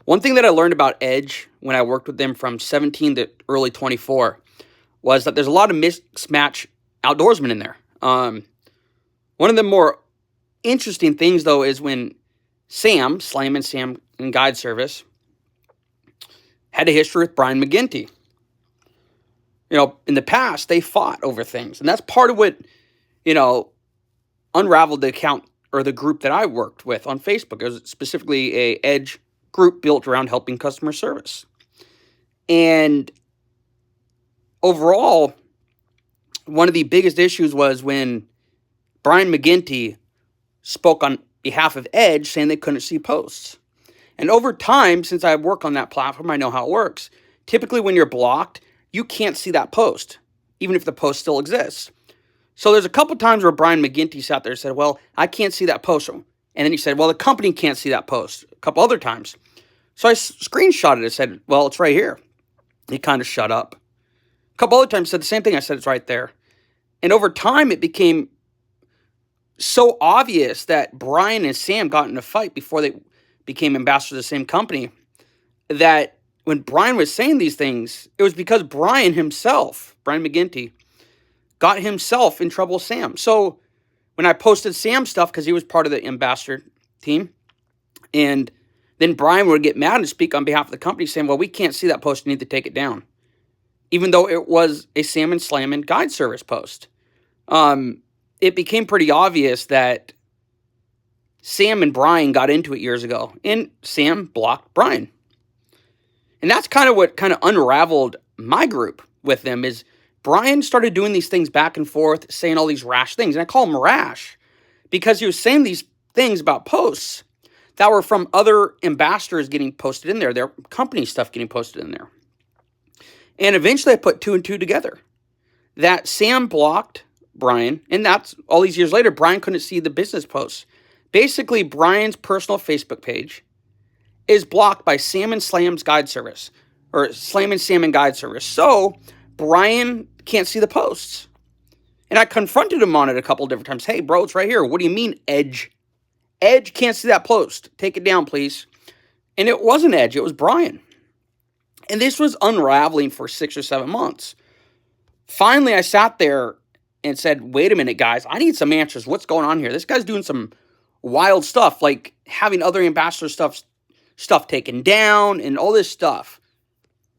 One thing that I learned about Edge when I worked with them from 17 to early 24 was that there's a lot of mismatch outdoorsmen in there. One of the more interesting things, though, is when Slam and Sam in Guide Service, had a history with Brian McGinty. In the past, they fought over things. And that's part of what, unraveled the account or the group that I worked with on Facebook. It was specifically a Edge group built around helping customer service. And overall, one of the biggest issues was when Brian McGinty spoke on behalf of Edge saying they couldn't see posts. And over time, since I work on that platform, I know how it works. Typically, when you're blocked, you can't see that post, even if the post still exists. So there's a couple times where Brian McGinty sat there and said, well, I can't see that post. And then he said, well, the company can't see that post a couple other times. So I screenshotted it and said, well, it's right here. He kind of shut up. A couple other times said the same thing. I said, it's right there. And over time, it became so obvious that Brian and Sam got in a fight before they became ambassadors of the same company, that when Brian was saying these things, it was because Brian McGinty, got himself in trouble with Sam. So when I posted Sam stuff, because he was part of the ambassador team, and then Brian would get mad and speak on behalf of the company saying, well, we can't see that post, you need to take it down. Even though it was a Sam and Slam and Guide Service post. It became pretty obvious that Sam and Brian got into it years ago, and Sam blocked Brian. And that's kind of what unraveled my group with them, is Brian started doing these things back and forth, saying all these rash things. And I call them rash because he was saying these things about posts that were from other ambassadors getting posted in there, their company stuff getting posted in there. And eventually I put two and two together, that Sam blocked Brian, and that's all these years later, Brian couldn't see the business posts. Basically, Brian's personal Facebook page is blocked by Sam and Slam's Guide Service, or Slam and Sam and Guide Service. So Brian can't see the posts. And I confronted him on it a couple of different times. Hey, bro, it's right here. What do you mean, Edge? Edge can't see that post. Take it down, please. And it wasn't Edge. It was Brian. And this was unraveling for 6 or 7 months. Finally, I sat there and said, wait a minute, guys. I need some answers. What's going on here? This guy's doing some wild stuff, like having other ambassador stuff taken down and all this stuff.